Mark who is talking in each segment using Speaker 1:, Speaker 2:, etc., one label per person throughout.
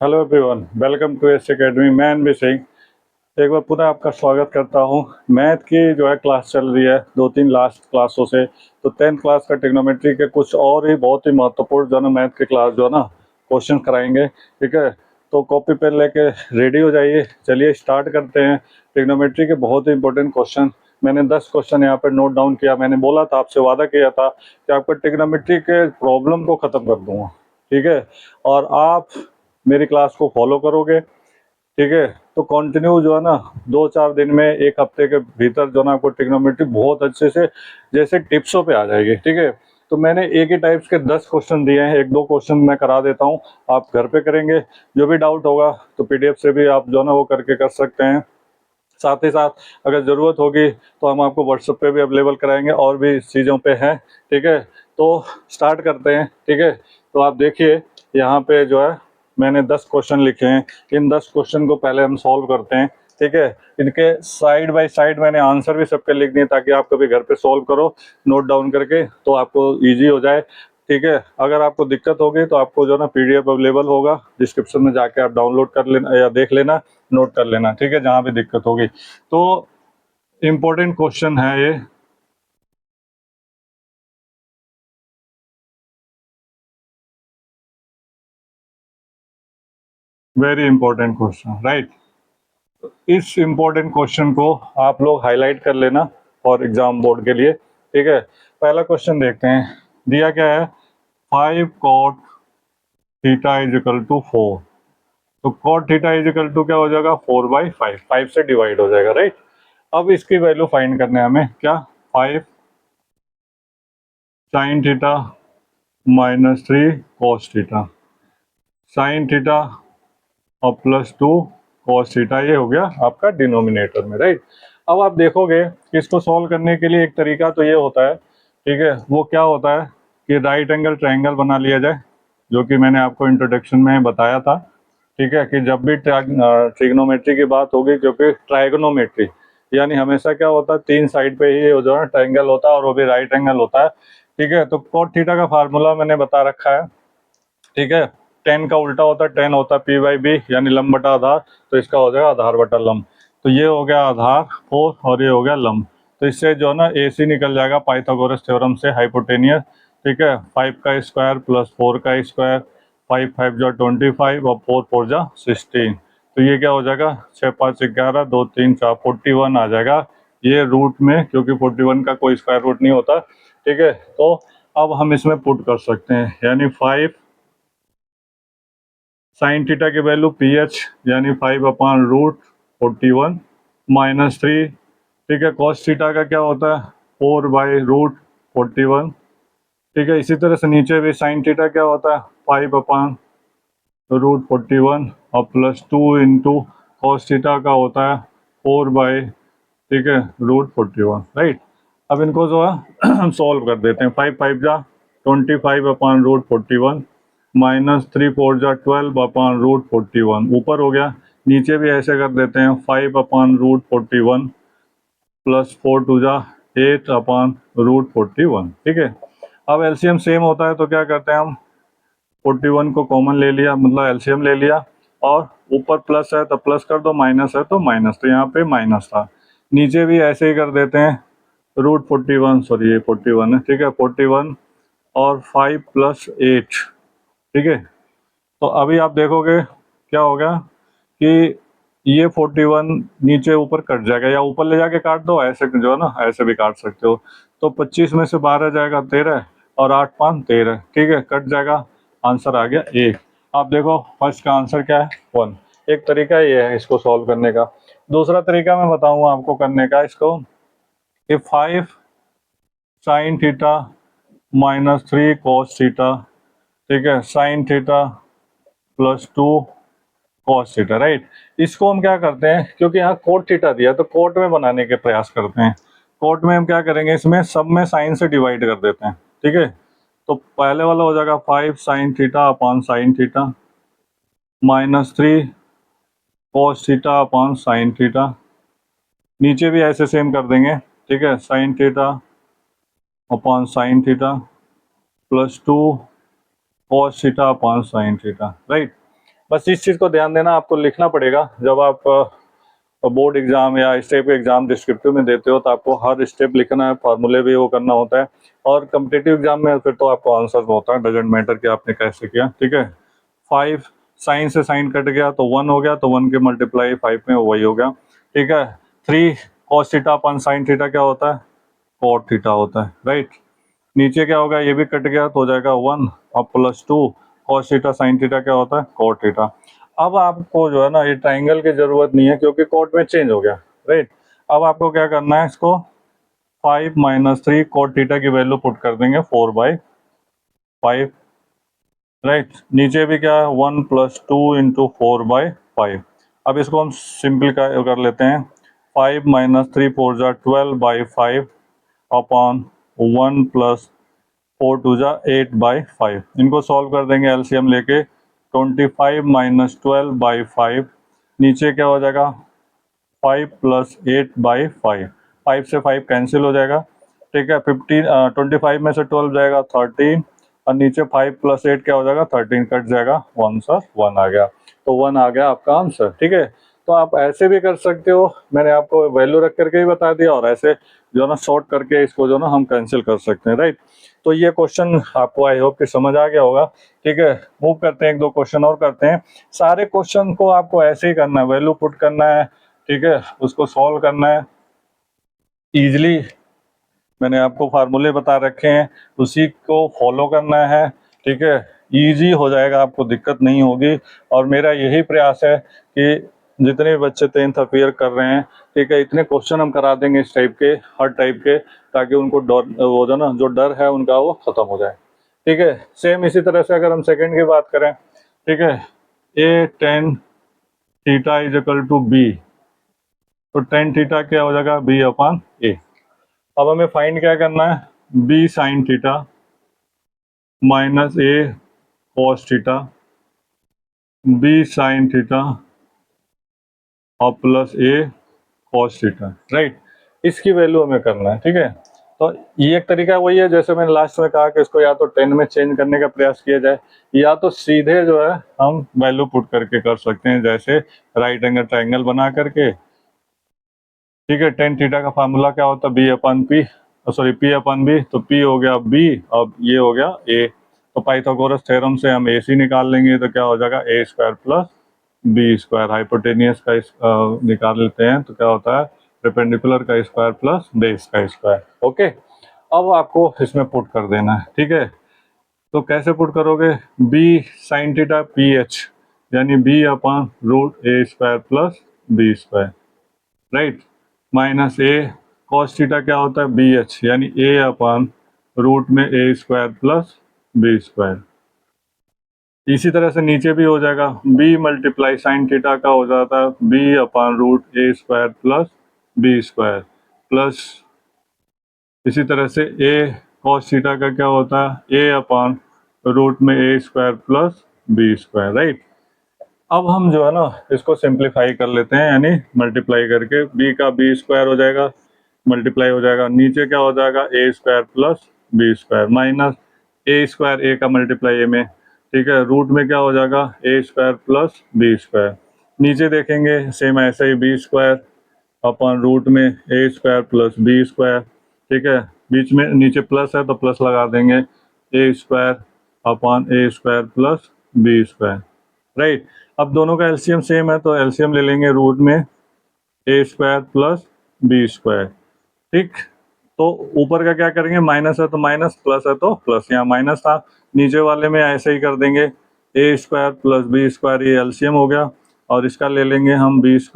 Speaker 1: Hello everyone, welcome to S academy. मैं NB Singh एक बार पुनः आपका स्वागत करता हूं। मैथ की जो है क्लास चल रही है दो तीन लास्ट क्लासों से। तो 10th क्लास का ट्रिग्नोमेट्री के कुछ और ही बहुत ही महत्वपूर्ण जो है ना मैथ के क्लास जो है ना क्वेश्चन कराएंगे। ठीक है, तो कॉपी पेन लेके रेडी हो जाइए। चलिए स्टार्ट करते हैं। ट्रिग्नोमेट्री के बहुत ही इंपॉर्टेंट क्वेश्चन मैंने 10 क्वेश्चन यहाँ पर नोट डाउन किया। मैंने बोला था, आपसे वादा किया था कि आपको ट्रिग्नोमेट्री के प्रॉब्लम को ख़त्म कर दूंगा। ठीक है, और आप मेरी क्लास को फॉलो करोगे। ठीक है, तो कंटिन्यू जो है ना 2-4 दिन में, एक हफ्ते के भीतर जो है ना आपको ट्रिग्नोमेट्री बहुत अच्छे से जैसे टिप्सों पे आ जाएगी। ठीक है, तो मैंने एक ही टाइप्स के 10 क्वेश्चन दिए हैं। एक दो क्वेश्चन मैं करा देता हूँ, आप घर पे करेंगे। जो भी डाउट होगा तो पीडीएफ से भी आप जो है ना वो करके कर सकते हैं। साथ ही साथ अगर ज़रूरत होगी तो हम आपको व्हाट्सएप पे भी अवेलेबल कराएंगे, और भी चीज़ों पे हैं। ठीक है, तो स्टार्ट करते हैं। ठीक है, तो आप देखिए यहाँ पे जो है मैंने 10 क्वेश्चन लिखे हैं। इन 10 क्वेश्चन को पहले हम सॉल्व करते हैं। ठीक है, इनके साइड बाय साइड मैंने आंसर भी सबके लिख दिए, ताकि आप कभी घर पे सॉल्व करो नोट डाउन करके तो आपको ईजी हो जाए। ठीक है, अगर आपको दिक्कत होगी तो आपको जो है ना पीडीएफ अवेलेबल होगा, डिस्क्रिप्शन में जाके आप डाउनलोड कर लेना या देख लेना, नोट कर लेना। ठीक है, जहाँ भी दिक्कत होगी। तो इम्पोर्टेंट क्वेश्चन है ये। Very important question, right. इस इम्पोर्टेंट क्वेश्चन को आप लोग हाईलाइट कर लेना फॉर एग्जाम बोर्ड के लिए। ठीक है, पहला क्वेश्चन देखते हैं। दिया क्या है, 5 cot theta is equal to 4। तो cot theta is equal to क्या हो जाएगा, 4/5, 5 से डिवाइड हो जाएगा, राइट। अब इसकी वैल्यू फाइंड करने हैं हमें। क्या, 5 sin theta -3 cos theta, sine theta और +2 cos थीटा, ये हो गया आपका डिनोमिनेटर में, राइट। अब आप देखोगे कि इसको सॉल्व करने के लिए एक तरीका तो ये होता है। ठीक है, वो क्या होता है कि राइट एंगल ट्रायंगल बना लिया जाए, जो कि मैंने आपको इंट्रोडक्शन में बताया था। ठीक है, कि जब भी ट्रिग्नोमेट्री की बात होगी, क्योंकि ट्राइगोनोमेट्री यानी हमेशा क्या होता है, 3 साइड पे ही जो है ट्रायंगल होता है, और वो भी राइट एंगल होता है। ठीक है, तो cot थीटा का फार्मूला मैंने बता रखा है। ठीक है, टेन का उल्टा होता है, टेन होता है P/B यानी लंब बटा आधार। तो इसका हो जाएगा आधार बटा लंब। तो ये हो गया आधार 4 और ये हो गया लंब। तो इससे जो है ना AC निकल जाएगा पाइथागोरस थ्योरम से, हाइपोटेनियस। ठीक है, 5 का स्क्वायर प्लस 4 का स्क्वायर, 5 5 जा 25 और 4 4 जा 16। तो ये क्या हो जाएगा, 6 5 11 2 3 4 41 आ जाएगा ये रूट में, क्योंकि 41 का कोई स्क्वायर रूट नहीं होता। ठीक है, तो अब हम इसमें पुट कर सकते हैं, यानी 5 साइन थीटा की वैल्यू PH यानी 5/√41 -3। ठीक है, कॉस थीटा का क्या होता है, 4/√41। ठीक है, इसी तरह से नीचे भी साइन थीटा क्या होता है, 5/√41 और +2 इंटू कॉस थीटा का होता है 4 बाई, ठीक है, √41, राइट। अब इनको जो है हम सॉल्व कर देते हैं। 5 5 जा 25/√41 -3 4 जा 12/√41 ऊपर हो गया। नीचे भी ऐसे कर देते हैं, 5/√41 +4 2 जा 8/√41। ठीक है, अब एलसीएम सेम होता है तो क्या करते हैं हम, 41 को कॉमन ले लिया, मतलब एलसीएम ले लिया, और ऊपर प्लस है तो प्लस कर दो, माइनस है तो माइनस, तो यहाँ पे माइनस था। नीचे भी ऐसे ही कर देते हैं, √41, सॉरी ये 41 है। ठीक है, 41 और 5 + 8। ठीक है, तो अभी आप देखोगे क्या होगा कि ये 41 नीचे ऊपर कट जाएगा, या ऊपर ले जाके काट दो, ऐसे जो है ना ऐसे भी काट सकते हो। तो 25 में से 12 जाएगा 13, और 8 5 13। ठीक है, कट जाएगा, आंसर आ गया 1। आप देखो फर्स्ट का आंसर क्या है, 1। एक तरीका ये है इसको सॉल्व करने का। दूसरा तरीका मैं बताऊंगा आपको करने का इसको, कि 5 साइन थीटा -3 कॉस थीटा, ठीक है, sine theta +2 cos theta, right. इसको हम क्या करते हैं, क्योंकि यहाँ कोट थीटा दिया तो कोट में बनाने के प्रयास करते हैं। कोट में हम क्या करेंगे, इसमें सब में साइन से डिवाइड कर देते हैं। ठीक है, तो पहले वाला हो जाएगा 5 sine theta upon sine theta -3 cos theta upon sine theta. नीचे भी ऐसे सेम कर देंगे। ठीक है, sine theta upon sine theta +2 cos theta upon sine theta, right. बस इस चीज़ को ध्यान देना, आपको लिखना पड़ेगा जब आप बोर्ड एग्जाम या स्टेप एग्जाम डिस्क्रिप्टिव में देते हो तो आपको हर स्टेप लिखना है, फार्मूले भी वो करना होता है। और कम्पिटिटिव एग्जाम में फिर तो आपको आंसर होता है, डजेंट मैटर कि आपने कैसे किया, ठीक है। 5 साइन से साइन कट गया तो 1 हो गया, तो 1 के मल्टीप्लाई 5 में वही हो गया, ठीक है। 3 कॉस थीटा अपन साइन थीटा क्या होता है, कॉट थीटा होता है, राइट। नीचे क्या होगा, ये भी कट गया तो हो जाएगा 1 और +2 कॉस थीटा साइन थीटा क्या होता है, कॉट थीटा। अब आपको जो है ना ये ट्राइंगल की जरूरत नहीं है क्योंकि कॉट में चेंज हो गया, राइट। अब आपको क्या करना है, इसको 5 - 3 कॉट थीटा की वैल्यू पुट कर देंगे 4/5, राइट। नीचे भी क्या है 1 + 2 × 4/5। अब इसको हम सिंपलीफाई कर लेते हैं, 5 - 3 4 = 12/5 अपॉन 1 + 4 2 = 8/5। इनको सॉल्व कर देंगे एलसीएम लेके, 25 - 12/5, नीचे क्या हो जाएगा 5 + 8/5, 5 से 5 कैंसिल हो जाएगा, ठीक है। 25 में से 12 जाएगा 13 और नीचे 5 + 8 क्या हो जाएगा 13, कट जाएगा 1 सर 1 आ गया, तो 1 आ गया आपका आंसर, ठीक है। तो आप ऐसे भी कर सकते हो, मैंने आपको वैल्यू रख करके ही बता दिया, और ऐसे जो है ना शॉर्ट करके इसको जो ना हम कैंसिल कर सकते हैं, राइट। तो ये क्वेश्चन आपको आई होप कि समझ आ गया होगा, ठीक है। मूव करते हैं, 1-2 क्वेश्चन और करते हैं। सारे क्वेश्चन को आपको ऐसे ही करना है, वैल्यू पुट करना है, ठीक है, उसको सॉल्व करना है इजीली। मैंने आपको फार्मूले बता रखे हैं, उसी को फॉलो करना है, ठीक है। इजी हो जाएगा, आपको दिक्कत नहीं होगी। और मेरा यही प्रयास है कि जितने भी बच्चे 10th ईयर कर रहे हैं, ठीक है, इतने क्वेश्चन हम करा देंगे इस टाइप के, हर टाइप के, ताकि उनको डर वो जो ना जो डर है उनका वो खत्म हो जाए, ठीक है। सेम इसी तरह से अगर हम सेकंड की बात करें, ठीक है, a tan थीटा = b, तो tan थीटा क्या हो जाएगा b/a। अब हमें फाइंड क्या करना है, b sin theta - a cos theta, b sin theta और +a cos थीटा, राइट। इसकी वैल्यू हमें करना है, ठीक है। तो ये एक तरीका वही है जैसे मैंने लास्ट में कहा कि इसको या तो 10 में चेंज करने का प्रयास किया जाए, या तो सीधे जो है हम वैल्यू पुट करके कर सकते हैं, जैसे राइट एंगल ट्राइंगल बना करके, ठीक है। tan थीटा का फार्मूला क्या होता है, b/p, सॉरी p/b, तो p हो गया b, अब ये हो गया a, तो पाइथागोरस थ्योरम से हम ac निकाल लेंगे, तो क्या हो जाएगा a² + b²। हाइपोटेनियस का निकाल लेते हैं तो क्या होता है परपेंडिकुलर का स्क्वायर प्लस बेस का स्क्वायर, ओके। अब आपको इसमें पुट कर देना है, ठीक है। तो कैसे पुट करोगे, b sin थीटा ph यानी b/√a² + b², right, minus a cos theta क्या होता है bh यानी a/√a² + b²। इसी तरह से नीचे भी हो जाएगा, b × sin थीटा का हो जाता है b/√a² + b² प्लस इसी तरह से a cos थीटा का क्या होता है a/√a² + b², राइट। अब हम जो है ना इसको सिंप्लीफाई कर लेते हैं, यानी मल्टीप्लाई करके b का b² हो जाएगा, मल्टीप्लाई हो जाएगा, नीचे क्या हो जाएगा a² + b² minus a² a का मल्टीप्लाई a में, ठीक है, रूट में क्या हो जाएगा a² + b²। नीचे देखेंगे सेम ऐसे ही b² अपन रूट में a² + b², ठीक है, बीच में नीचे प्लस है तो प्लस लगा देंगे a² a² + b², राइट। अब दोनों का एलसीएम सेम है तो एलसीएम ले लेंगे, रूट में a² + b², ठीक। तो ऊपर का क्या करेंगे, माइनस है तो माइनस, प्लस है तो प्लस, यहाँ माइनस था, नीचे वाले में ऐसे ही कर देंगे a² + b², ये एलसीएम हो गया, और इसका ले लेंगे हम b² +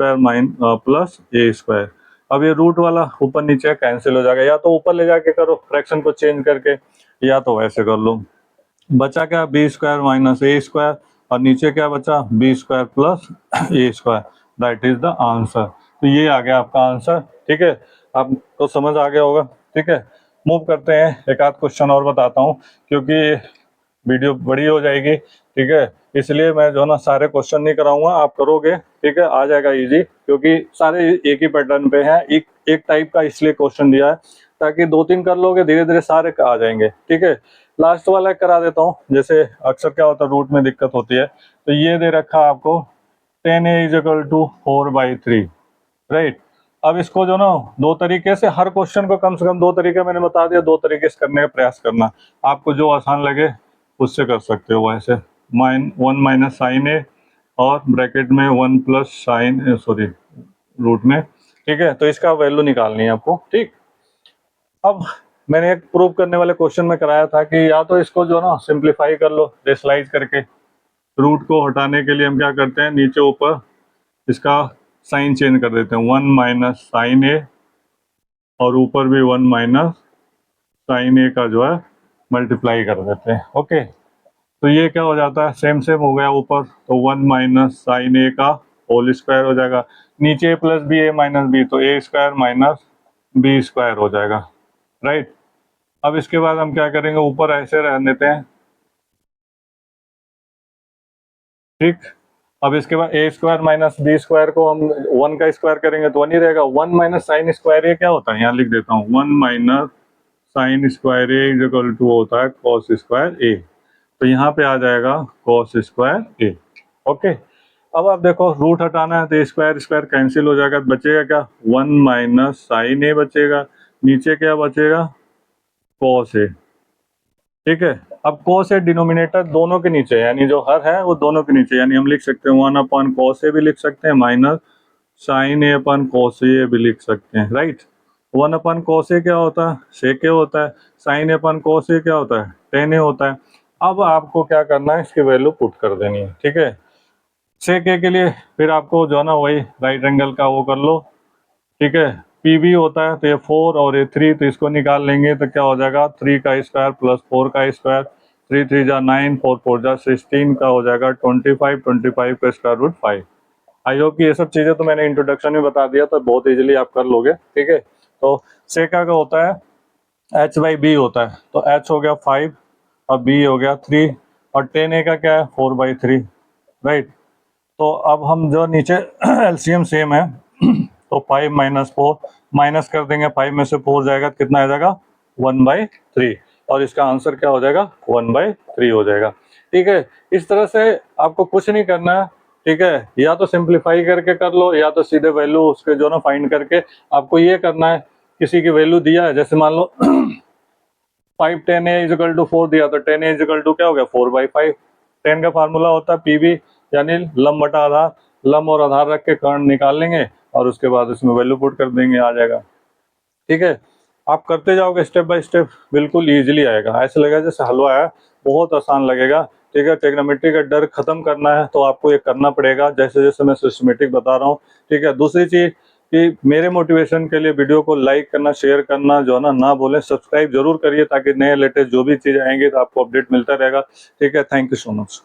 Speaker 1: a²। अब ये रूट वाला ऊपर नीचे कैंसिल हो जाएगा, या तो ऊपर ले जाके करो फ्रैक्शन को चेंज करके, या तो वैसे कर लो। बचा क्या b² - a², और नीचे क्या बचा b² + a², that is the answer. तो ये आ गया आपका आंसर, ठीक है, आपको समझ आ गया होगा, ठीक है। मूव करते हैं, एक आध क्वेश्चन और बताता हूँ क्योंकि वीडियो बड़ी हो जाएगी, ठीक है, इसलिए मैं जो ना सारे क्वेश्चन नहीं कराऊंगा, आप करोगे, ठीक है, आ जाएगा इजी, क्योंकि सारे एक ही पैटर्न पे हैं, एक टाइप का इसलिए क्वेश्चन दिया है ताकि 2-3 कर लोगे धीरे धीरे सारे आ जाएंगे, ठीक है। लास्ट वाला करा देता हूँ, जैसे अक्सर क्या होता है रूट में दिक्कत होती है, तो ये दे रखा आपको 10a is equal to 4/3, right. अब इसको जो ना दो तरीके से, हर क्वेश्चन को कम से कम दो तरीके मैंने बता दिया, दो तरीके से करने का प्रयास करना, आपको जो आसान लगे उससे कर सकते हो। वैसे 1 माइनस साइन ए और ब्रैकेट में 1 प्लस साइन, सॉरी रूट में, ठीक है। तो इसका वैल्यू निकालनी है आपको, ठीक। अब मैंने एक प्रूव करने वाले क्वेश्चन में कराया था कि या तो इसको जो ना सिंप्लीफाई कर लो रेशनलाइज करके, रूट को हटाने के लिए हम क्या करते हैं, नीचे ऊपर इसका साइन चेंज कर देते हैं, 1 माइनस साइन ए और ऊपर भी 1 माइनस साइन ए का जो है मल्टीप्लाई कर देते हैं, ओके। तो ये क्या हो जाता है, सेम सेम हो गया ऊपर, तो 1 माइनस साइन ए का होल स्क्वायर हो जाएगा, नीचे a plus B A minus B, तो A square minus B square हो जाएगा, राइट। अब इसके बाद हम क्या करेंगे, ऊपर ऐसे रहने देते हैं, ठीक। अब इसके बाद ए स्क्वायर माइनस बी स्क्वायर को हम 1 का स्क्वायर करेंगे तो 1 ही रहेगा। 1 माइनस साइन स्क्वायर ए क्या होता है, यहाँ लिख देता हूँ, 1 minus sine square A is equal to होता है कॉस स्क्वायर ए, तो यहाँ पे आ जाएगा कॉस स्क्वायर ए, ओके। अब आप देखो रूट हटाना है तो स्क्वायर स्क्वायर कैंसिल हो जाएगा, बचेगा क्या, 1 माइनस साइन ए बचेगा, नीचे क्या बचेगा, कॉस ए, ठीक है। अब cos ए डिनोमिनेटर दोनों के नीचे, यानी जो हर है वो दोनों के नीचे, यानी हम लिख सकते हैं 1 अपॉन cos ए भी लिख सकते हैं, माइनस साइन ए अपॉन cos ए भी लिख सकते हैं, राइट। 1 अपॉन cos ए क्या होता है, sec ए होता है, साइन ए अपॉन cos ए क्या होता है, tan ए होता है। अब आपको क्या करना है, इसकी वैल्यू पुट कर देनी है, ठीक है। sec ए के लिए फिर आपको जो है ना वही राइट एंगल का वो कर लो, ठीक है। पी भी होता है तो ये 4 और ये 3, तो इसको निकाल लेंगे तो क्या हो जाएगा, 3 का स्क्वायर प्लस 4 का स्क्वायर, 3 3 जा 9, 4 4 जा 16 का हो जाएगा 25, 25 का स्क्वायर रूट 5। आई होप कि ये सब चीज़ें तो मैंने इंट्रोडक्शन में बता दिया, तो बहुत इजीली आप कर लोगे, ठीक है। तो सेका का होता है h बाई बी होता है, तो h हो गया 5 और b हो गया 3 और 10a का क्या है 4/3, राइट। तो अब हम जो नीचे एलसीएम सेम है तो 5 माइनस 4 माइनस कर देंगे, 5 में से 4 जाएगा तो कितना आ जाएगा 1/3, और इसका आंसर क्या हो जाएगा 1/3 हो जाएगा, ठीक है। इस तरह से आपको कुछ नहीं करना है, ठीक है। या तो सिंप्लीफाई करके कर लो या तो सीधे वैल्यू उसके जो ना फाइंड करके आपको ये करना है, किसी की वैल्यू दिया है, जैसे मान लो 5 10a इज इक्वल टू 4 दिया, तो 10a इज इक्वल टू क्या हो गया 4/5। 10 का फार्मूला होता है पीवी, यानी लंब बटा आधार, लंब और आधार रख के कर्ण निकाल लेंगे और उसके बाद उसमें वैल्यू पुट कर देंगे, आ जाएगा, ठीक है। आप करते जाओगे स्टेप बाय स्टेप, बिल्कुल इजीली आएगा, ऐसे लगेगा जैसे हलवा है, बहुत आसान लगेगा, ठीक है। ट्रिग्नोमेट्री का डर खत्म करना है तो आपको ये करना पड़ेगा जैसे जैसे मैं सिस्टमेटिक बता रहा हूँ, ठीक है। दूसरी चीज कि मेरे मोटिवेशन के लिए वीडियो को लाइक करना, शेयर करना जो है ना भूलें, सब्सक्राइब जरूर करिए ताकि नए लेटेस्ट जो भी चीज़ आएंगे तो आपको अपडेट मिलता रहेगा, ठीक है। Thank you so much.